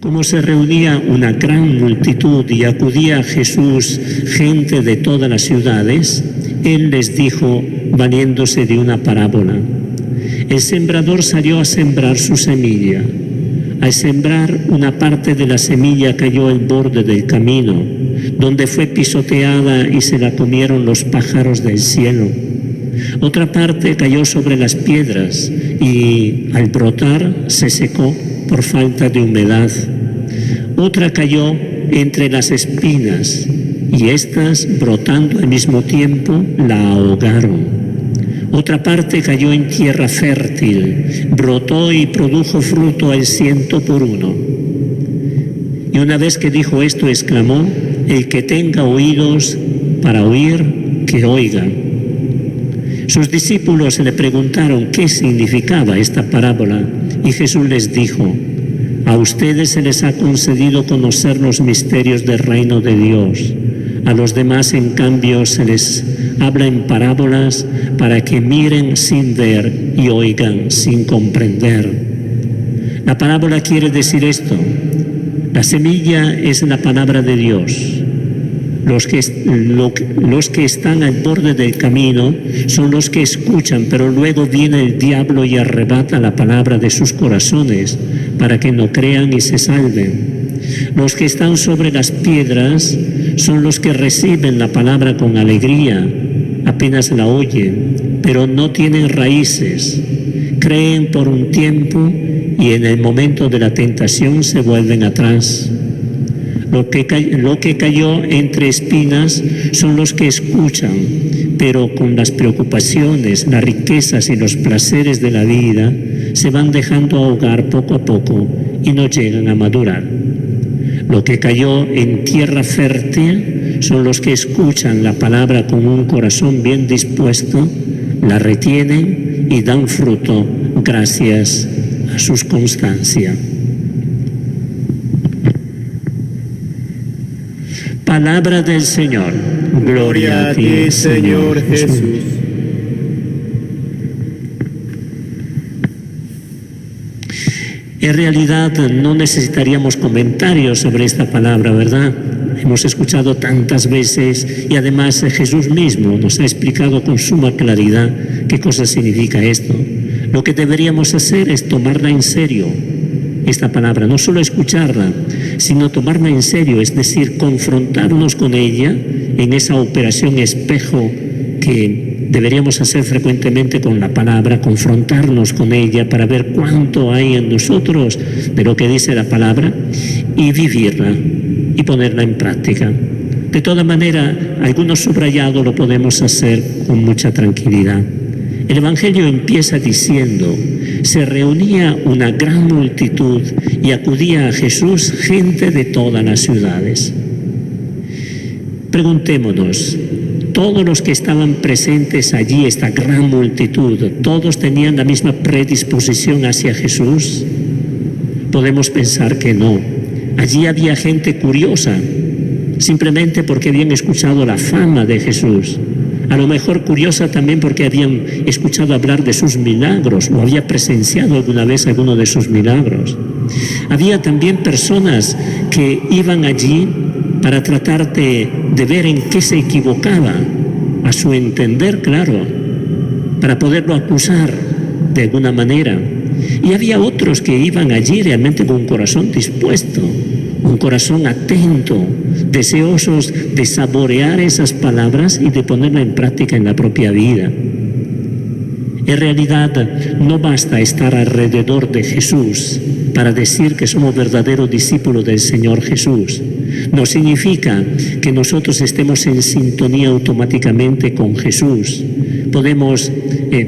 Como se reunía una gran multitud y acudía a Jesús gente de todas las ciudades, él les dijo, valiéndose de una parábola: el sembrador salió a sembrar su semilla. Al sembrar, una parte de la semilla cayó al borde del camino, donde fue pisoteada y se la comieron los pájaros del cielo. Otra parte cayó sobre las piedras y, al brotar, se secó por falta de humedad. Otra cayó entre las espinas y éstas, brotando al mismo tiempo, la ahogaron. Otra parte cayó en tierra fértil, brotó y produjo fruto al 100%. Y una vez que dijo esto, exclamó: el que tenga oídos para oír, que oiga. Sus discípulos le preguntaron qué significaba esta parábola, y Jesús les dijo: a ustedes se les ha concedido conocer los misterios del reino de Dios. A los demás, en cambio, se les habla en parábolas para que miren sin ver y oigan sin comprender. La parábola quiere decir esto: la semilla es la palabra de Dios. Los que están al borde del camino son los que escuchan, pero luego viene el diablo y arrebata la palabra de sus corazones para que no crean y se salven. Los que están sobre las piedras son los que reciben la palabra con alegría, apenas la oyen, pero no tienen raíces. Creen por un tiempo y en el momento de la tentación se vuelven atrás. Lo que cayó entre espinas son los que escuchan, pero con las preocupaciones, las riquezas y los placeres de la vida se van dejando ahogar poco a poco y no llegan a madurar. Lo que cayó en tierra fértil son los que escuchan la palabra con un corazón bien dispuesto, la retienen y dan fruto gracias a su constancia. Palabra del Señor. Gloria a ti, Señor Jesús. En realidad no necesitaríamos comentarios sobre esta palabra, ¿verdad? Hemos escuchado tantas veces y además Jesús mismo nos ha explicado con suma claridad qué cosa significa esto. Lo que deberíamos hacer es tomarla en serio, esta palabra, no solo escucharla, sino tomarla en serio, es decir, confrontarnos con ella en esa operación espejo que deberíamos hacer frecuentemente con la palabra, confrontarnos con ella para ver cuánto hay en nosotros de lo que dice la palabra y vivirla y ponerla en práctica. De toda manera, algunos subrayados lo podemos hacer con mucha tranquilidad. El Evangelio empieza diciendo: se reunía una gran multitud y acudía a Jesús gente de todas las ciudades. Preguntémonos, ¿todos los que estaban presentes allí, esta gran multitud, todos tenían la misma predisposición hacia Jesús? Podemos pensar que no. Allí había gente curiosa, simplemente porque habían escuchado la fama de Jesús. A lo mejor curiosa también porque habían escuchado hablar de sus milagros o había presenciado alguna vez alguno de sus milagros. Había también personas que iban allí para tratar de ver en qué se equivocaba, a su entender, claro, para poderlo acusar de alguna manera. Y había otros que iban allí realmente con un corazón dispuesto, un corazón atento, deseosos de saborear esas palabras y de ponerla en práctica en la propia vida. En realidad, no basta estar alrededor de Jesús para decir que somos verdaderos discípulos del Señor Jesús. No significa que nosotros estemos en sintonía automáticamente con Jesús. Podemos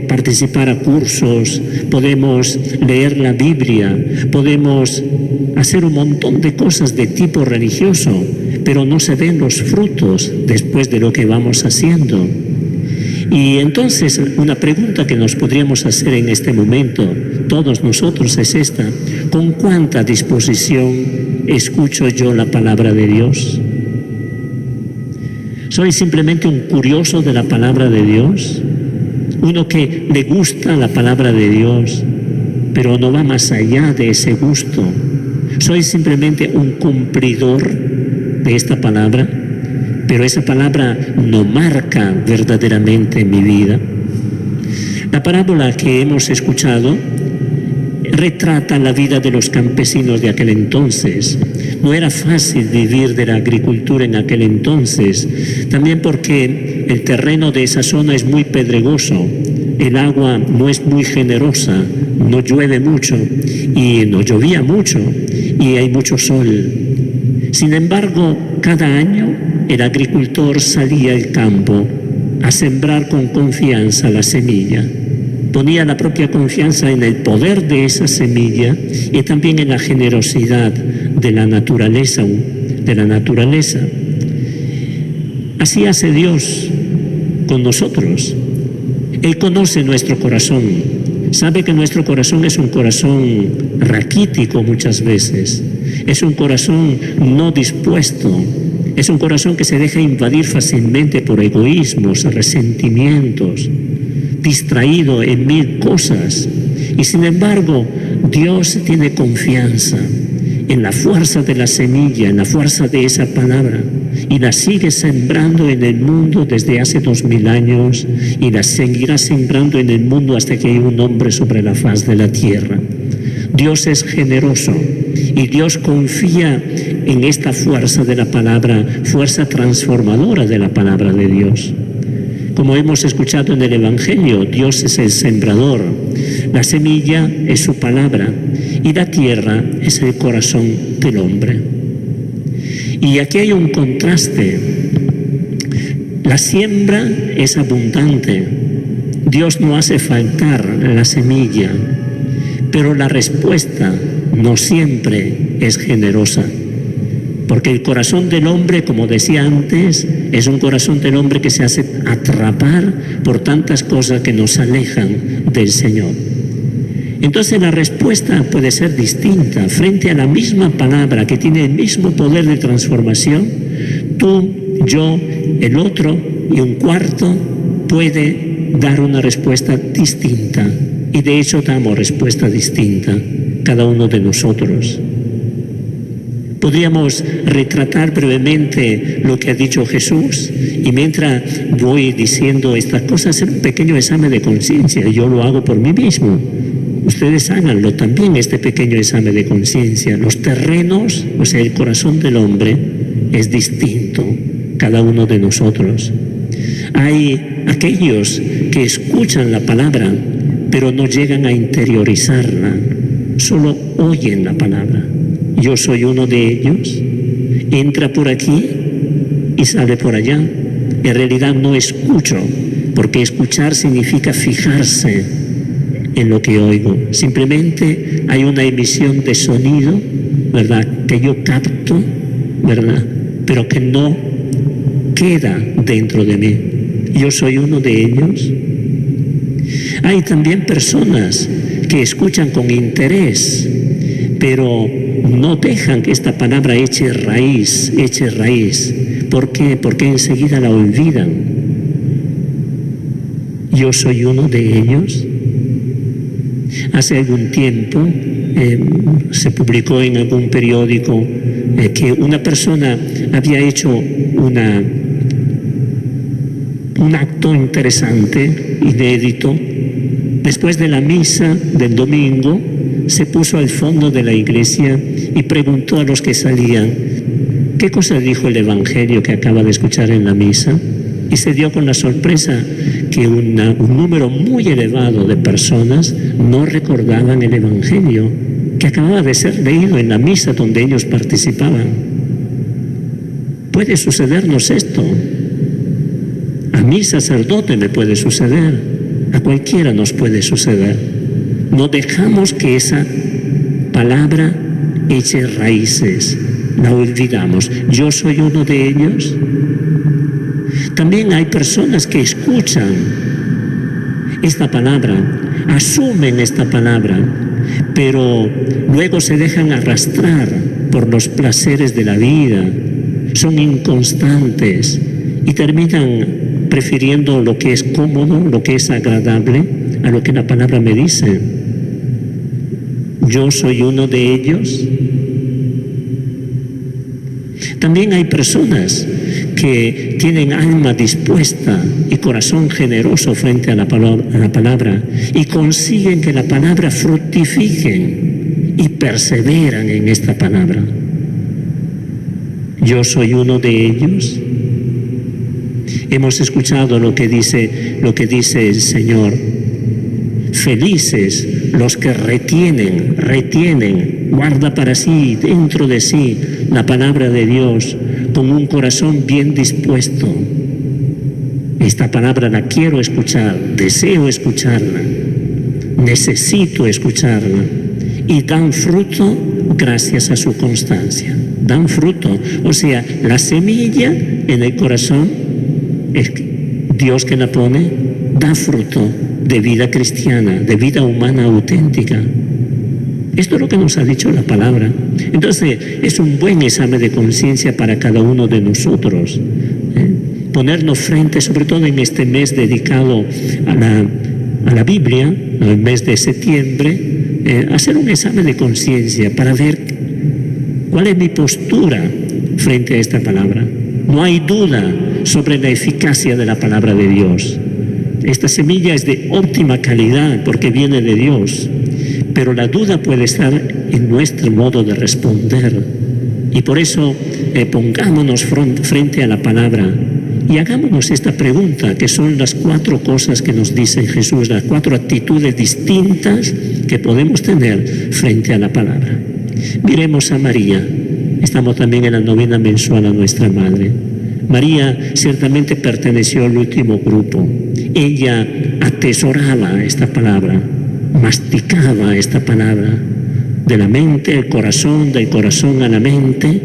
participar a cursos, podemos leer la Biblia, podemos hacer un montón de cosas de tipo religioso, pero no se ven los frutos después de lo que vamos haciendo. Y entonces una pregunta que nos podríamos hacer en este momento, todos nosotros, es esta: ¿con cuánta disposición escucho yo la palabra de Dios? ¿Soy simplemente un curioso de la palabra de Dios? Uno que le gusta la palabra de Dios, pero no va más allá de ese gusto. Soy simplemente un cumplidor de esta palabra, pero esa palabra no marca verdaderamente mi vida. La parábola que hemos escuchado retrata la vida de los campesinos de aquel entonces. No era fácil vivir de la agricultura en aquel entonces, también porque el terreno de esa zona es muy pedregoso, el agua no es muy generosa, no llueve mucho y no llovía mucho y hay mucho sol. Sin embargo, cada año el agricultor salía al campo a sembrar con confianza la semilla. Ponía la propia confianza en el poder de esa semilla y también en la generosidad de la naturaleza. Así hace Dios con nosotros. Él conoce nuestro corazón, sabe que nuestro corazón es un corazón raquítico muchas veces, es un corazón no dispuesto, es un corazón que se deja invadir fácilmente por egoísmos, resentimientos, distraído en mil cosas. Y sin embargo, Dios tiene confianza en la fuerza de la semilla, en la fuerza de esa palabra, y la sigue sembrando en el mundo desde hace 2000 años y la seguirá sembrando en el mundo hasta que haya un hombre sobre la faz de la tierra. Dios es generoso y Dios confía en esta fuerza de la palabra, fuerza transformadora de la palabra de Dios. Como hemos escuchado en el Evangelio, Dios es el sembrador, la semilla es su palabra y la tierra es el corazón del hombre. Y aquí hay un contraste. La siembra es abundante, Dios no hace faltar la semilla, pero la respuesta no siempre es generosa. Porque el corazón del hombre, como decía antes, es un corazón del hombre que se hace atrapar por tantas cosas que nos alejan del Señor. Entonces la respuesta puede ser distinta. Frente a la misma palabra que tiene el mismo poder de transformación, tú, yo, el otro y un cuarto puede dar una respuesta distinta. Y de hecho damos respuesta distinta, cada uno de nosotros. Podríamos retratar brevemente lo que ha dicho Jesús y mientras voy diciendo estas cosas, hacer un pequeño examen de conciencia. Yo lo hago por mí mismo. Ustedes háganlo también, este pequeño examen de conciencia. Los terrenos, o sea, el corazón del hombre es distinto, cada uno de nosotros. Hay aquellos que escuchan la palabra, pero no llegan a interiorizarla, solo oyen la palabra. Yo soy uno de ellos, entra por aquí y sale por allá. En realidad no escucho, porque escuchar significa fijarse en lo que oigo. Simplemente hay una emisión de sonido, ¿verdad?, que yo capto, ¿verdad?, pero que no queda dentro de mí. Yo soy uno de ellos. Hay también personas que escuchan con interés, pero no dejan que esta palabra eche raíz. ¿Por qué? Porque enseguida la olvidan. Yo soy uno de ellos. Hace algún tiempo se publicó en algún periódico que una persona había hecho un acto interesante, inédito. Después de la misa del domingo, se puso al fondo de la iglesia y preguntó a los que salían, ¿qué cosa dijo el Evangelio que acaba de escuchar en la misa? Y se dio con la sorpresa que un número muy elevado de personas no recordaban el Evangelio que acababa de ser leído en la misa donde ellos participaban. Puede sucedernos esto. A mi sacerdote le puede suceder, a cualquiera nos puede suceder. No dejamos que esa palabra eche raíces, la olvidamos. Yo soy uno de ellos. También hay personas que escuchan esta palabra, asumen esta palabra, pero luego se dejan arrastrar por los placeres de la vida, son inconstantes y terminan prefiriendo lo que es cómodo, lo que es agradable, a lo que la palabra me dice. Yo soy uno de ellos. También hay personas que tienen alma dispuesta y corazón generoso frente a la palabra y consiguen que la palabra fructifique y perseveran en esta palabra. Yo soy uno de ellos. Hemos escuchado lo que dice el Señor. Felices los que retienen, guarda para sí, dentro de sí, la palabra de Dios, con un corazón bien dispuesto. Esta palabra la quiero escuchar, deseo escucharla, necesito escucharla, y dan fruto gracias a su constancia. Dan fruto, o sea, la semilla en el corazón, es Dios que la pone, da fruto de vida cristiana, de vida humana auténtica. Esto es lo que nos ha dicho la palabra. Entonces, es un buen examen de conciencia para cada uno de nosotros. Ponernos frente, sobre todo en este mes dedicado a la Biblia, el mes de septiembre, hacer un examen de conciencia para ver cuál es mi postura frente a esta palabra. No hay duda sobre la eficacia de la palabra de Dios. Esta semilla es de óptima calidad porque viene de Dios, pero la duda puede estar en nuestro modo de responder. Y por eso pongámonos frente a la palabra y hagámonos esta pregunta, que son las 4 cosas que nos dice Jesús, las 4 actitudes distintas que podemos tener frente a la palabra. Miremos a María. Estamos también en la novena mensual a nuestra Madre. María ciertamente perteneció al último grupo. Ella atesoraba esta palabra, masticaba esta palabra de la mente al corazón, del corazón a la mente.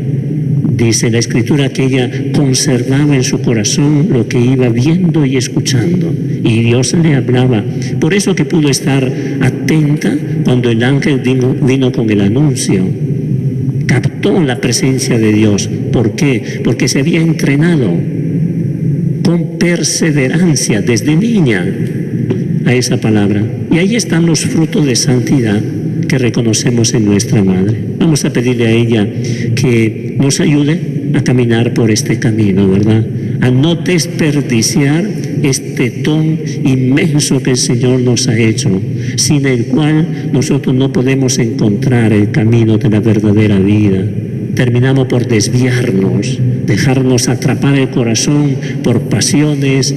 Dice la Escritura que ella conservaba en su corazón lo que iba viendo y escuchando, y Dios le hablaba. Por eso que pudo estar atenta cuando el ángel vino con el anuncio. Captó la presencia de Dios. ¿Por qué? Porque se había entrenado con perseverancia desde niña a esa palabra. Y ahí están los frutos de santidad que reconocemos en nuestra Madre. Vamos a pedirle a ella que nos ayude a caminar por este camino, ¿verdad? A no desperdiciar este don inmenso que el Señor nos ha hecho, sin el cual nosotros no podemos encontrar el camino de la verdadera vida. Terminamos por desviarnos, dejarnos atrapar el corazón por pasiones,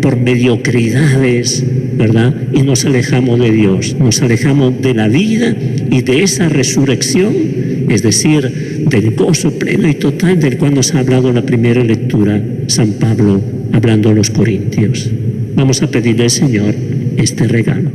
por mediocridades, ¿verdad? Y nos alejamos de Dios, nos alejamos de la vida y de esa resurrección, es decir, del gozo pleno y total del cual nos ha hablado la primera lectura, San Pablo, hablando a los Corintios. Vamos a pedirle al Señor este regalo.